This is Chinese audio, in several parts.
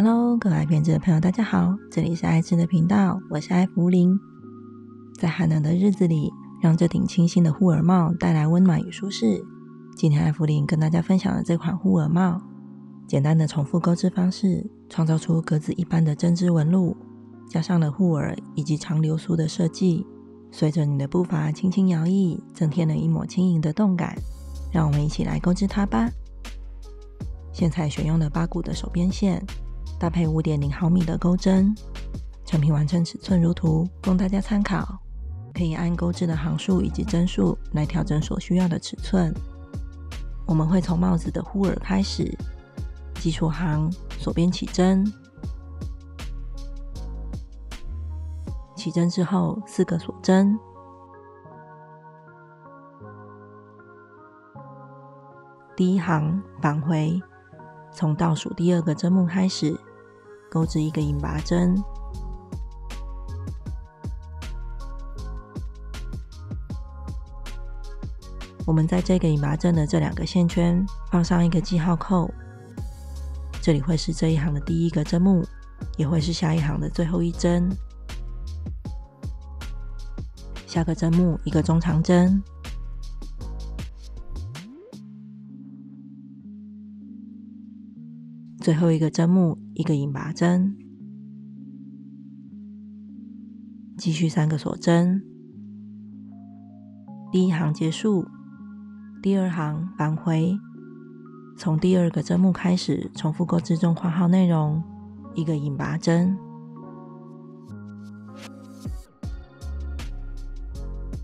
Hello， 各位爱编织的朋友，大家好，这里是爱织的频道，我是爱芙琳。在寒冷的日子里，让这顶清新的护耳帽带来温暖与舒适。今天爱芙琳跟大家分享的这款护耳帽，简单的重复钩织方式，创造出格子一般的针织纹路，加上了护耳以及长流苏的设计，随着你的步伐轻轻摇曳，增添了一抹轻盈的动感。让我们一起来钩织它吧。线材选用了8股的手边线，搭配 5.0 毫米的钩针，成品完成尺寸如图，供大家参考。可以按钩织的行数以及针数来调整所需要的尺寸。我们会从帽子的护耳开始，基础行锁边起针，起针之后4个锁针，第一行返回，从倒数第2个针目开始，钩织1个引拔针，我们在这个引拔针的这2个线圈放上1个记号扣，这里会是这一行的第1个针目，也会是下一行的最后一针。下个针目1个中长针，最后1个针目1个引拔针，继续3个锁针，第一行结束，第2行返回，从第2个针目开始重复钩织中括号内容1个引拔针。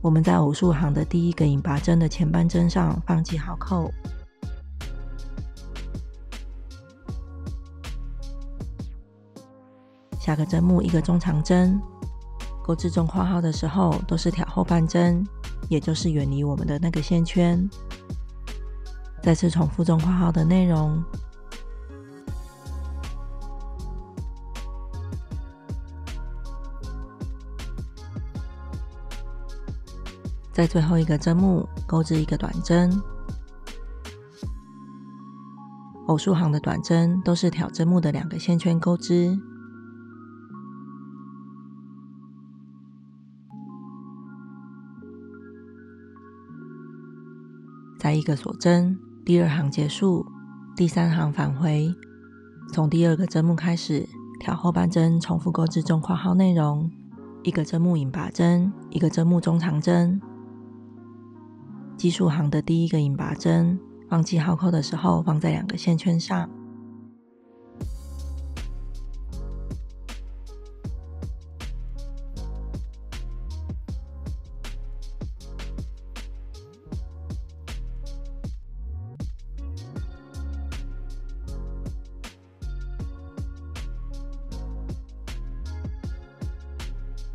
我们在偶数行的第1个引拔针的前半针上放记号扣，下个针目1个中长针，钩织中括号的时候都是挑后半针，也就是远离我们的那个线圈。再次重复中括号的内容，在最后1个针目钩织1个短针。偶数行的短针都是挑针目的2个线圈钩织。再1个锁针，第2行结束，第3行返回，从第2个针目开始挑后半针重复钩织中括号内容，1个针目引拔针，1个针目中长针。基数行的第1个引拔针放记号扣的时候放在2个线圈上，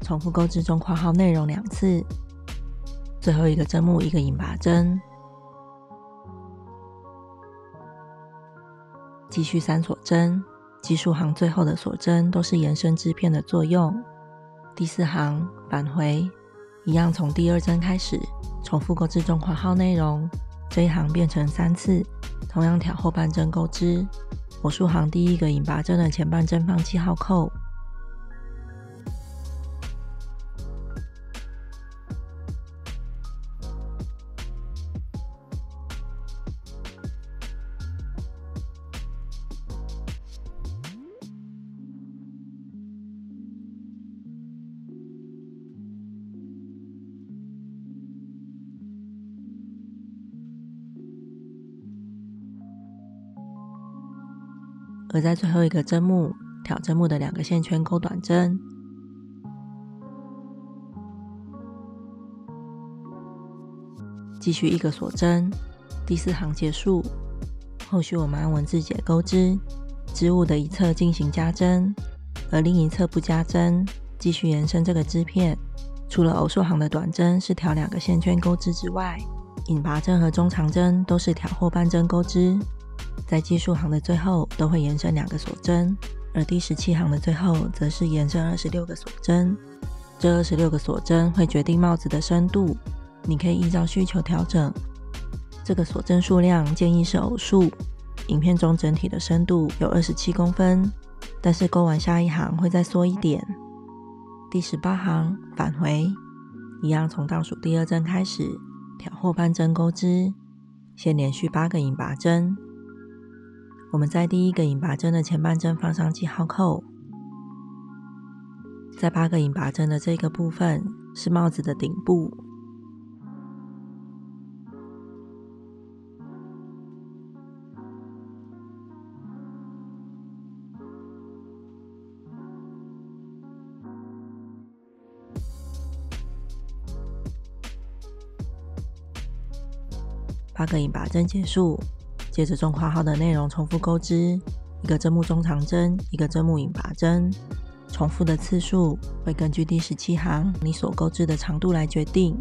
重复钩织中括号内容2次，最后1个针目1个引拔针，继续3锁针，基数行最后的锁针都是延伸织片的作用。第4行返回，一样从第2针开始重复钩织中括号内容，这一行变成3次，同样挑后半针钩织。偶数行第1个引拔针的前半针放记号扣，而在最后1个针目挑针目的2个线圈钩短针，继续1个锁针，第4行结束。后续我们按文字解钩织，织物的一侧进行加针，而另一侧不加针，继续延伸这个织片。除了偶数行的短针是挑2个线圈钩织之外，引拔针和中长针都是挑后半针钩织。在基数行的最后都会延伸2个锁针，而第17行的最后则是延伸26个锁针。这26个锁针会决定帽子的深度，你可以依照需求调整。这个锁针数量建议是偶数，影片中整体的深度有27公分，但是钩完下一行会再缩一点。第18行返回，一样从倒数第2针开始，挑后半针钩织，先连续8个引拔针。我们在第1个引拔针的前半针放上记号扣，在8个引拔针的这个部分是帽子的顶部。8个引拔针结束，接着中括号的内容重复钩织，一个针目中长针，一个针目引拔针，重复的次数会根据第17行你所钩织的长度来决定。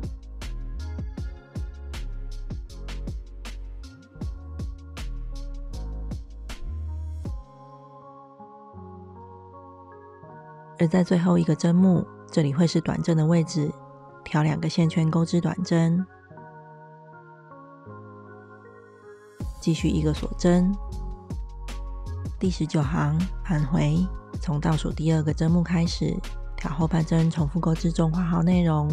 而在最后一个针目，这里会是短针的位置，挑2个线圈钩织短针，继续1个锁针。第19行返回，从倒数第2个针目开始，挑后半针重复钩织中括号内容。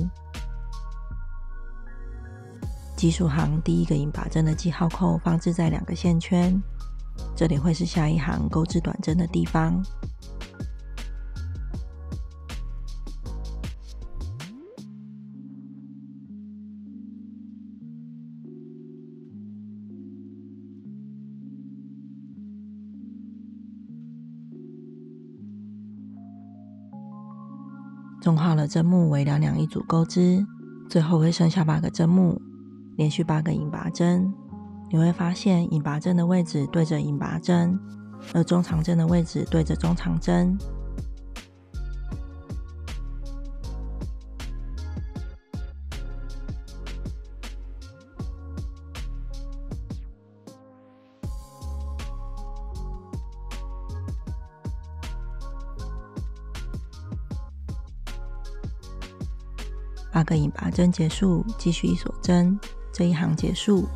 奇数行第1个引拔针的记号扣放置在2个线圈，这里会是下一行钩织短针的地方。中画了针目为2两1组钩织，最后会剩下8个针目，连续8个引拔针。你会发现引拔针的位置对着引拔针，而中长针的位置对着中长针。8个引拔针结束，继续1锁针，这一行结束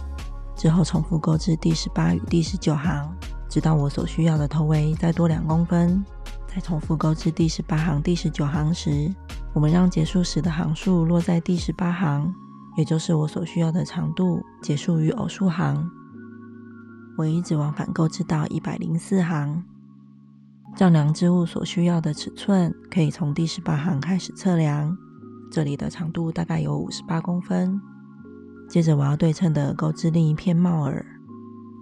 之后，重复钩织第18与第19行，直到我所需要的头围再多2公分。在重复钩织第18行、第19行时，我们让结束时的行数落在第18行，也就是我所需要的长度结束于偶数行。我一直往返钩织到104行。丈量织物所需要的尺寸可以从第18行开始测量，这里的长度大概有58公分。接着我要对称的钩织另一片帽耳。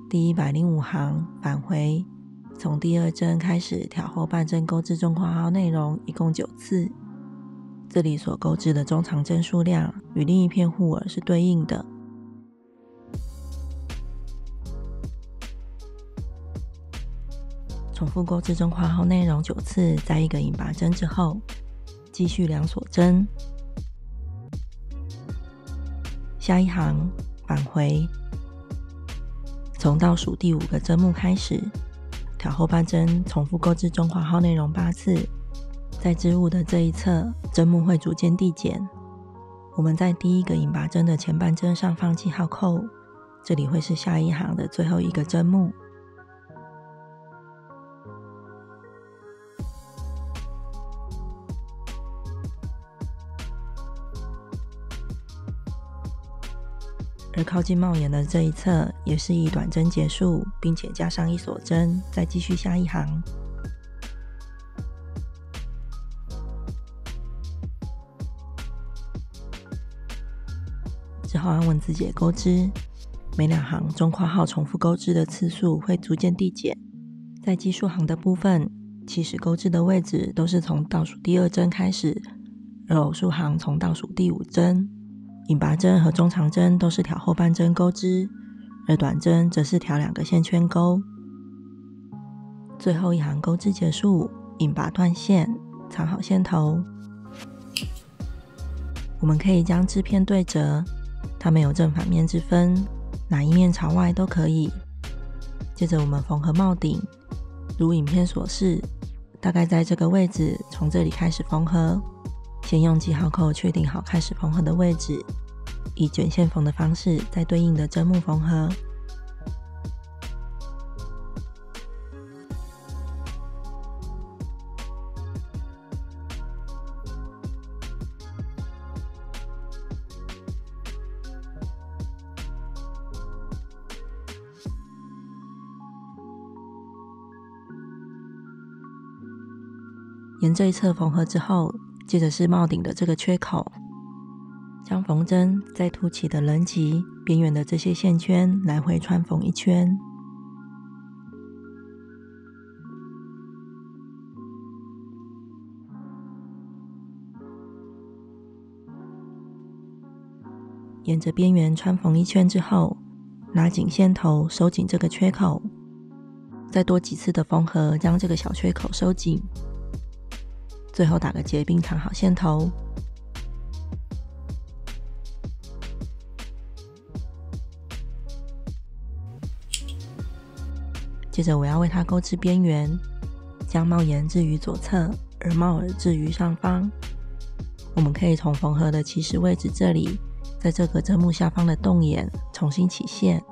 第105行返回，从第2针开始挑后半针钩织中括号内容，一共9次。这里所钩织的中长针数量与另一片护耳是对应的。重复钩织中括号内容9次，在1个引拔针之后，继续2锁针。下一行返回，从倒数第5个针目开始，挑后半针重复钩织中括号内容8次。在织物的这一侧，针目会逐渐递减。我们在第1个引拔针的前半针上放记号扣，这里会是下一行的最后1个针目。而靠近帽檐的这一侧也是以短针结束，并且加上1锁针，再继续下一行。之后按文字解钩织，每2行中括号重复钩织的次数会逐渐递减。在奇数行的部分，起始钩织的位置都是从倒数第2针开始，而偶数行从倒数第5针。引拔针和中长针都是挑后半针钩织，而短针则是挑2个线圈钩。最后一行钩织结束，引拔断线，藏好线头。我们可以将织片对折，它没有正反面之分，哪一面朝外都可以。接着我们缝合帽顶，如影片所示，大概在这个位置，从这里开始缝合。先用记号扣确定好开始缝合的位置，以卷线缝的方式在对应的针目缝合。沿这一侧缝合之后，接着是帽顶的这个缺口，将缝针在凸起的人脊边缘的这些线圈来回穿缝一圈。沿着边缘穿缝一圈之后，拉紧线头，收紧这个缺口，再多几次的缝合，将这个小缺口收紧，最后打个结并藏好线头。接着我要为它钩织边缘，将帽檐置于左侧，而帽耳置于上方。我们可以从缝合的起始位置这里，在这个针目下方的洞眼重新起线。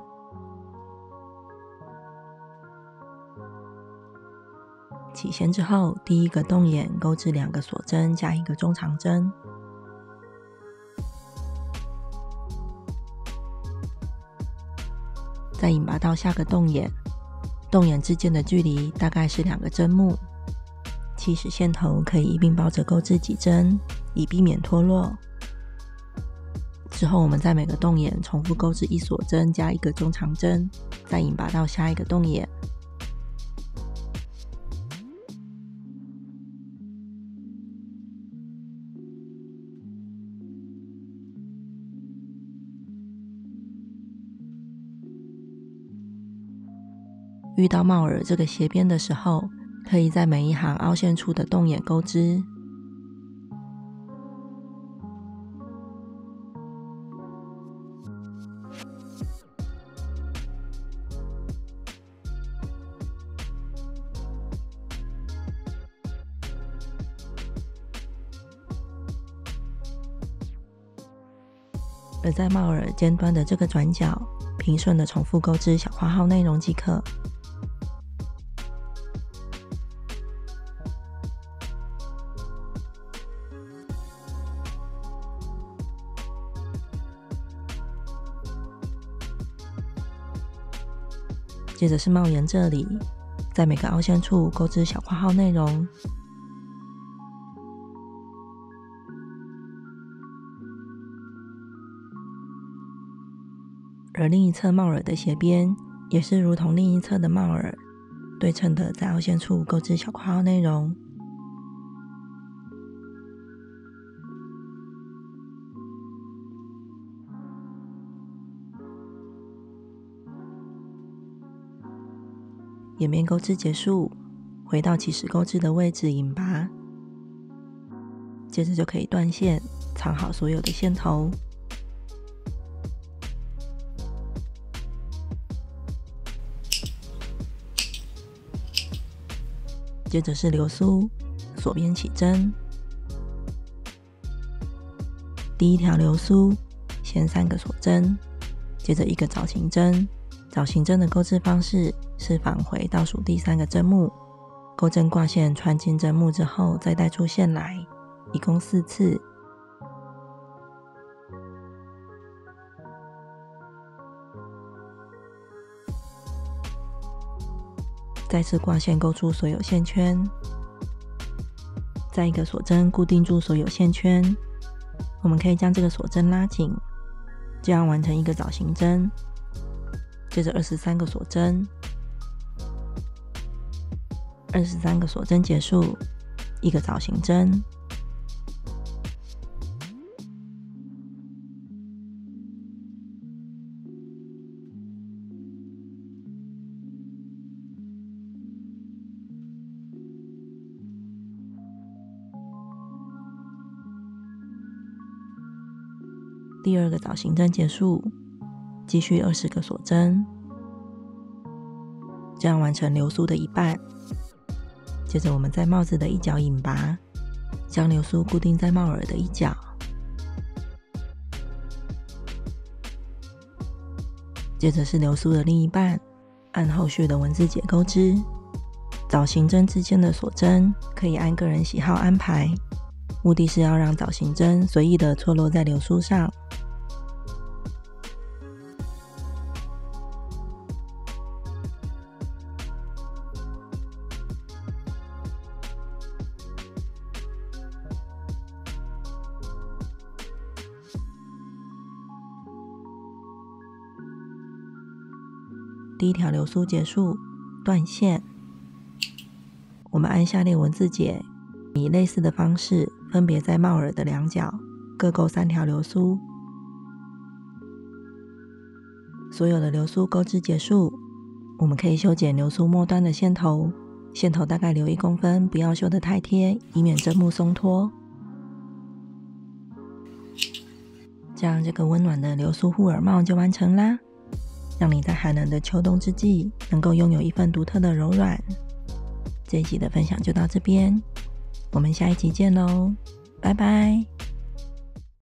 起线之后，第一个洞眼钩织2个锁针加1个中长针，再引拔到下个洞眼，洞眼之间的距离大概是2个针目。起始线头可以一并抱着钩织几针，以避免脱落。之后我们在每个洞眼重复钩织1锁针加1个中长针，再引拔到下一个洞眼。遇到帽耳这个斜边的时候，可以在每一行凹陷处的洞眼钩织。而在帽耳尖端的这个转角，平顺的重复钩织小括号内容即可。接着是帽檐这里，在每个凹陷处钩织小括号内容。而另一侧帽耳的斜边，也是如同另一侧的帽耳，对称的在凹陷处钩织小括号内容。眼边钩织结束，回到起始钩织的位置引拔，接着就可以断线，藏好所有的线头。接着是流苏，锁边起针。第一条流苏，先3个锁针，接着1个藻形针。藻形针的钩织方式是返回倒数第3个针目，钩针挂线穿进针目之后，再带出线来，一共4次。再次挂线勾出所有线圈，再1个锁针固定住所有线圈。我们可以将这个锁针拉紧，这样完成1个藻形针。接着23个锁针，23个锁针结束，1个藻形针。第2个藻形针结束，继续20个锁针，这样完成流苏的一半。接着我们在帽子的一角引拔，将流苏固定在帽耳的一角。接着是流苏的另一半，按后续的文字解钩织。藻形针之间的锁针可以按个人喜好安排，目的是要让藻形针随意的错落在流苏上。第一条流苏结束，断线。我们按下列文字解，以类似的方式分别在帽耳的两角各钩3条流苏。所有的流苏钩织结束，我们可以修剪流苏末端的线头，线头大概留1公分，不要修得太贴，以免针目松脱。这样这个温暖的流苏护耳帽就完成啦，让你在寒冷的秋冬之际能够拥有一份独特的柔软。这一集的分享就到这边，我们下一集见咯，拜拜。